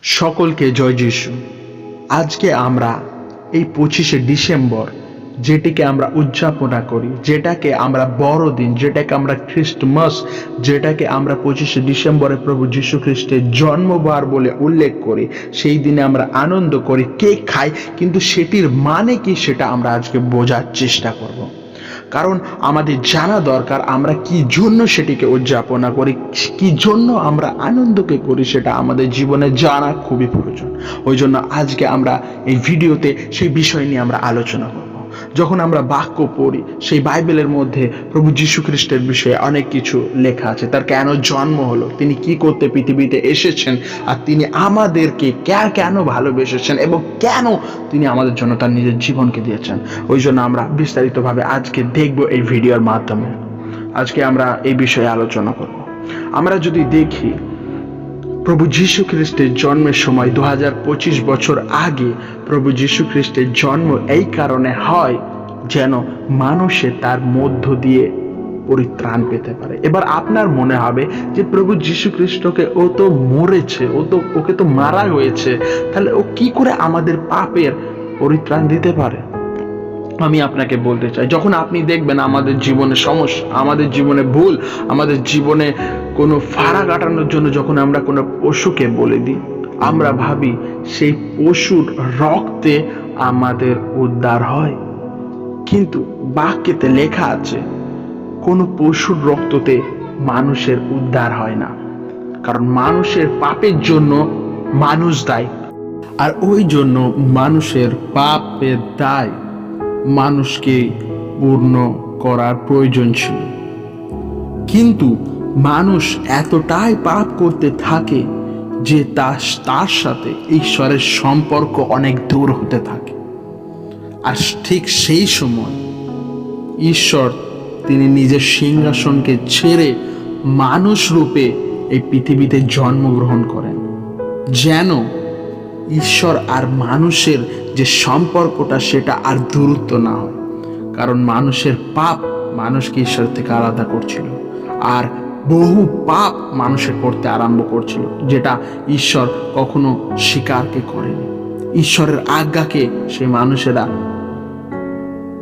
সকলকে জয় যিশু। আজকে আমরা এই 25শে ডিসেম্বর যেটিকে আমরা উদযাপনা করি, যেটাকে আমরা বড়দিন, যেটাকে আমরা খ্রিস্টমাস, যেটাকে আমরা 25শে ডিসেম্বরে প্রভু যীশু খ্রিস্টের জন্মবার বলে উল্লেখ করি, সেই দিনে আমরা আনন্দ করি, কেক খাই, কিন্তু সেটির মানে কি সেটা আমরা আজকে বোঝার চেষ্টা করব। কারণ আমাদের জানা দরকার আমরা কি জন্য সেটিকে উদযাপনা করি, কি জন্য আমরা আনন্দকে করি, সেটা আমাদের জীবনে জানা খুবই প্রয়োজন। ওই জন্য আজকে আমরা এই ভিডিওতে সেই বিষয় নিয়ে আমরা আলোচনা করব। যখন আমরা বাক্য পড়ি, সেই বাইবেলের মধ্যে প্রভু যীশু খ্রিস্টের বিষয়ে অনেক কিছু লেখা আছে। তার কেন জন্ম হলো, তিনি কি করতে পৃথিবীতে এসেছেন, আর তিনি আমাদেরকে কেন ভালোবেসেছেন এবং কেন তিনি আমাদের জন্য তার নিজের জীবনকে দিয়েছেন। ওই জন্য আমরা বিস্তারিতভাবে আজকে দেখব এই ভিডিওর মাধ্যমে। আজকে আমরা এই বিষয়ে আলোচনা করব। আমরা যদি দেখি, প্রভু যীশু খ্রিস্টের জন্মের সময় 2025 বছর আগে প্রভু যীশু খ্রিস্টের জন্ম এই কারণে হয় যেন মানুষে তার মধ্য দিয়ে পরিত্রাণ পেতে পারে। এবার আপনার মনে হবে যে প্রভু যীশু খ্রিস্টকে ও তো মরেছে, ওকে তো মারা হয়েছে, তাহলে ও কি করে আমাদের পাপের পরিত্রাণ দিতে পারে? আমি আপনাকে বলতে চাই, যখন আপনি দেখবেন আমাদের জীবনে সমস্যা, আমাদের জীবনে ভুল, আমাদের জীবনে কোনো ফাড়া কাটানোর জন্য যখন আমরা কোনো পশুকে বলে দিই, আমরা ভাবি সেই পশুর রক্তে আমাদের উদ্ধার হয়, কিন্তু বাক্যেতে লেখা আছে কোনো পশুর রক্ততে মানুষের উদ্ধার হয় না। কারণ মানুষের পাপের জন্য মানুষ দায়ী, আর ওই জন্য মানুষের পাপের দায় মানুষকে পূর্ণ করার প্রয়োজন ছিল। কিন্তু মানুষ এতটাই পাপ করতে থাকে যে তার সাথে ঈশ্বরের সম্পর্ক অনেক দূর হতে থাকে। আর ঠিক সেই সময় ঈশ্বর তিনি নিজের সিংহাসনকে ছেড়ে মানুষ রূপে এই পৃথিবীতে জন্মগ্রহণ করেন, যেন ঈশ্বর আর মানুষের যে সম্পর্কটা সেটা আর দূরত্ব না হয়। কারণ মানুষের পাপ মানুষকে ঈশ্বর থেকে আলাদা করছিল, আর বহু পাপ মানুষের করতে আরম্ভ করছিল, যেটা ঈশ্বর কখনো স্বীকারকে করেনি। ঈশ্বরের আজ্ঞাকে সে মানুষেরা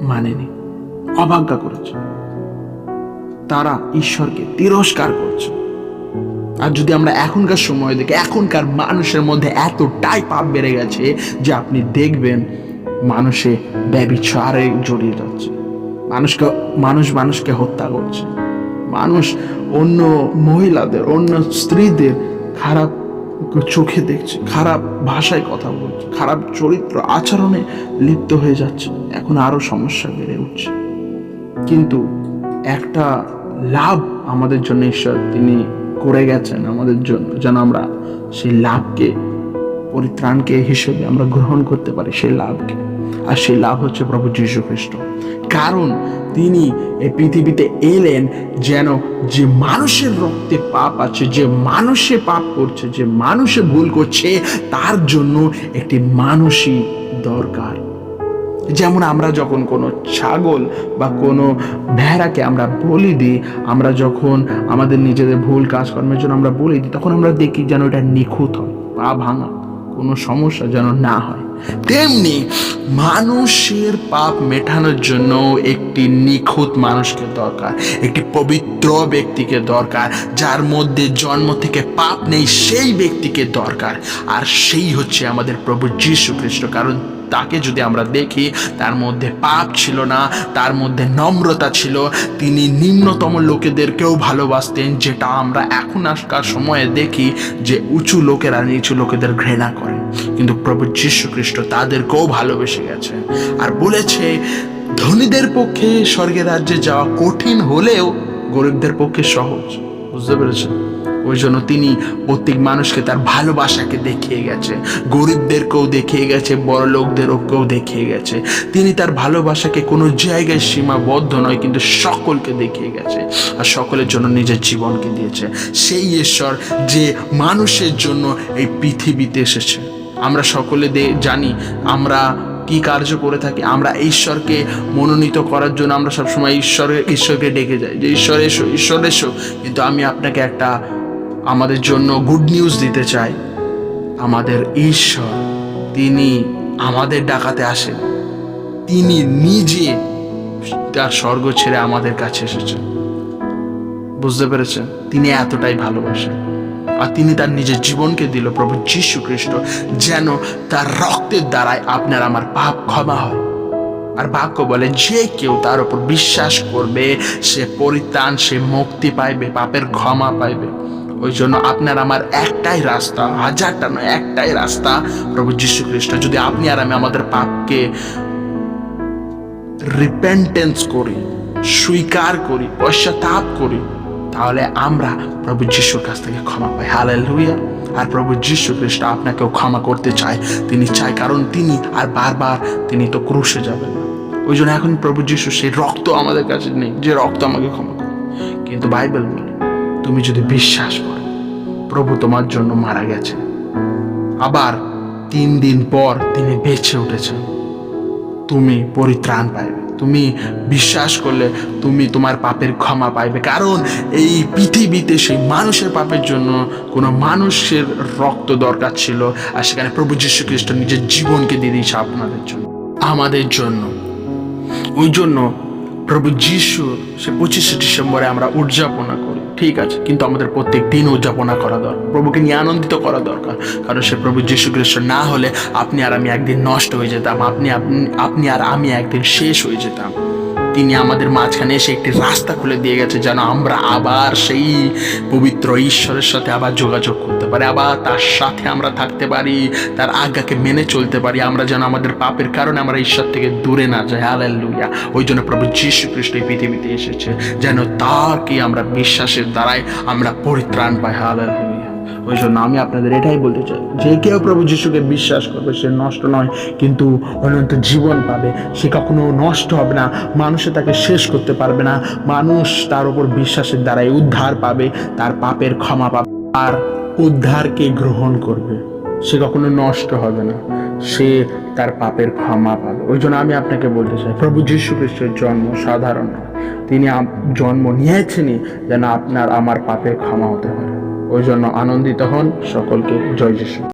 মানেনি, অবজ্ঞা করেছে, তারা ঈশ্বরকে তিরস্কার করছে। আর যদি আমরা এখনকার সময় দেখি, এখনকার মানুষের মধ্যে এতটাই পাপ বেড়ে গেছে যে আপনি দেখবেন মানুষে ব্যভিচারে জড়িয়ে যাচ্ছে, মানুষকে হত্যা করছে, মানুষ অন্য মহিলাদের, অন্য স্ত্রীদের খারাপ চোখে দেখছে, খারাপ ভাষায় কথা বলছে, খারাপ চরিত্র আচরণে লিপ্ত হয়ে যাচ্ছে। এখন আরো সমস্যা বেড়ে উঠছে। কিন্তু একটা লাভ আমাদের জন্য ঈশ্বর তিনি করে গেছেন আমাদের জন্য, যেন আমরা সেই লাভকে, পরিত্রাণকে হিসেবে আমরা গ্রহণ করতে পারি সেই লাভকে। আর সেই লাভ হচ্ছে প্রভু যীশু খ্রিস্ট। কারণ তিনি এই পৃথিবীতে এলেন যেন যে মানুষের রক্তে পাপ আছে, যে মানুষে পাপ করছে, যে মানুষে ভুল করছে, তার জন্য একটি মানুষই দরকার। যেমন আমরা যখন কোনো ছাগল বা কোনো ভেড়াকে আমরা বলি দিই, আমরা যখন আমাদের নিজেদের ভুল কাজকর্মের জন্য আমরা বলি দিই, তখন আমরা দেখি যেন এটা নিখুঁত হয়, পা ভাঙা, কোনো সমস্যা যেন না হয়। তেমনি মানুষের পাপ মেটানোর জন্য একটি নিখুঁত মানুষকে দরকার, একটি পবিত্র ব্যক্তিকে দরকার, যার মধ্যে জন্ম থেকে পাপ নেই, সেই ব্যক্তিকে দরকার। আর সেই হচ্ছে আমাদের প্রভু যীশু খ্রিস্ট। কারণ তাকে যদি আমরা দেখি, তার মধ্যে পাপ ছিল না, তার মধ্যে নম্রতা ছিল, তিনি নিম্নতম লোকেদেরকেও ভালোবাসতেন, যেটা আমরা এখন আজকাল সময়ে দেখি যে উঁচু লোকেরা নিচু লোকেদের ঘৃণা করে। কিন্তু প্রভু যীশু খ্রিস্ট তাদেরকেও ভালোবেসে গেছে, আর বলেছে ধনীদের পক্ষে স্বর্গের রাজ্যে যাওয়া কঠিন হলেও গরিবদের পক্ষে সহজ। বুঝতে পেরেছেন? ওই জন্য তিনি প্রত্যেক মানুষকে তার ভালোবাসাকে দেখিয়ে গেছে, গরিবদেরকেও দেখিয়ে গেছে, বড় লোকদেরকেও দেখিয়ে গেছে। তিনি তার ভালোবাসাকে কোনো জায়গায় সীমাবদ্ধ নয়, কিন্তু সকলকে দেখিয়ে গেছে, আর সকলের জন্য নিজের জীবনকে দিয়েছে। সেই ঈশ্বর যে মানুষের জন্য এই পৃথিবীতে এসেছে। আমরা সকলে জানি আমরা কি কার্য করে থাকি। আমরা ঈশ্বরকে মনোনীত করার জন্য আমরা সবসময় ঈশ্বরকে ডেকে যাই যে ঈশ্বর এসো, ঈশ্বর এসো। কিন্তু আমি আপনাকে একটা আমাদের জন্য গুড নিউজ দিতে চাই। আমাদের ঈশ্বর তিনি আমাদের ডাকাতে আসেন, তিনি নিজে তার স্বর্গ ছেড়ে আমাদের কাছে এসেছেন। বুঝতে পেরেছেন? তিনি এতটাই ভালোবাসেন, আর তিনি তার নিজের জীবনকে দিল প্রভু যীশু খ্রিস্ট, যেন তার রক্তের দ্বারাই আপনার আমার পাপ ক্ষমা হয়। আর বাক্য বলে যে কেউ তার উপর বিশ্বাস করবে সে পরিত্রাণ, সে মুক্তি পাইবে, পাপের ক্ষমা পাইবে। ওই জন্য আপনার আমার একটাই রাস্তা, হাজারটা নয়, একটাই রাস্তা প্রভু যীশু খ্রিস্ট। যদি আপনি আর আমি আমাদের পাপকে রিপেন্টেন্স করি, স্বীকার করি, পশ্চাতাপ করি, তাহলে আমরা প্রভু যীশুর কাছ থেকে ক্ষমা পাই। হালেলুয়া। আর প্রভু যীশু খ্রিস্ট আপনাকেও ক্ষমা করতে চায়, তিনি চায়, কারণ তিনি আর বারবার তিনি তো ক্রুশে যাবেন না। ওই জন্য এখন প্রভু যীশু সেই রক্ত আমাদের কাছে নেই যে রক্ত আমাকে ক্ষমা করে, কিন্তু বাইবেল বলে তুমি যদি বিশ্বাস করো প্রভু তোমার জন্য মারা গেছে, আবার 3 দিন পর তিনি বেঁচে উঠেছেন, তুমি পরিত্রাণ পাইবে। তুমি বিশ্বাস করলে তুমি তোমার পাপের ক্ষমা পাইবে, কারণ এই পৃথিবীতে সেই মানুষের পাপের জন্য কোনো মানুষের রক্ত দরকার ছিল, আর সেখানে প্রভু যীশু খ্রিস্ট নিজের জীবনকে দিয়ে দিয়েছে আপনাদের জন্য, আমাদের জন্য। ওই জন্য প্রভু যীশু সে 25শে ডিসেম্বরে আমরা উদযাপনা করি, ঠিক আছে, কিন্তু আমাদের প্রত্যেক দিন উদযাপনা করা দরকার, প্রভুকে নিয়ে আনন্দিত করা দরকার। কারণ সে প্রভু যীশু খ্রিস্ট না হলে আপনি আর আমি একদিন নষ্ট হয়ে যেতাম, আপনি আর আমি একদিন শেষ হয়ে যেতাম। তিনি আমাদের মাঝখানে এসে একটি রাস্তা খুলে দিয়ে গেছে, যেন আমরা আবার সেই পবিত্র ঈশ্বরের সাথে আবার যোগাযোগ করতে পারি, আবার তার সাথে আমরা থাকতে পারি, তার আজ্ঞাকে মেনে চলতে পারি। আমরা যেন আমাদের পাপের কারণে আমরা ঈশ্বর থেকে দূরে না যাই। হালেলুয়া। ওই জন্য প্রভু যীশু খ্রিস্ট এই পৃথিবীতে এসেছে, যেন তাকে আমরা বিশ্বাসের দ্বারাই আমরা পরিত্রাণ পাই। হালেলুয়া। ওই জন্য আমি আপনাদের এটাই বলতে চাই, যে কেউ প্রভু যীশুকে বিশ্বাস করবে সে নষ্ট নয়, কিন্তু অনন্ত জীবন পাবে। সে কখনো নষ্ট হবে না, মানুষে তাকে শেষ করতে পারবে না। মানুষ তার উপর বিশ্বাসের দ্বারাই উদ্ধার পাবে, তার পাপের ক্ষমা পাবে, আর উদ্ধারকে গ্রহণ করবে। সে কখনো নষ্ট হবে না, সে তার পাপের ক্ষমা পাবে। ওই জন্য আমি আপনাকে বলতে চাই, প্রভু যীশু খ্রিস্টের জন্ম সাধারণ নয়, তিনি জন্ম নিয়েছেনই যেন আপনার আমার পাপের ক্ষমা হতে পারে। ওই জন্য আনন্দিত হন। সকলকে জয় যীশু।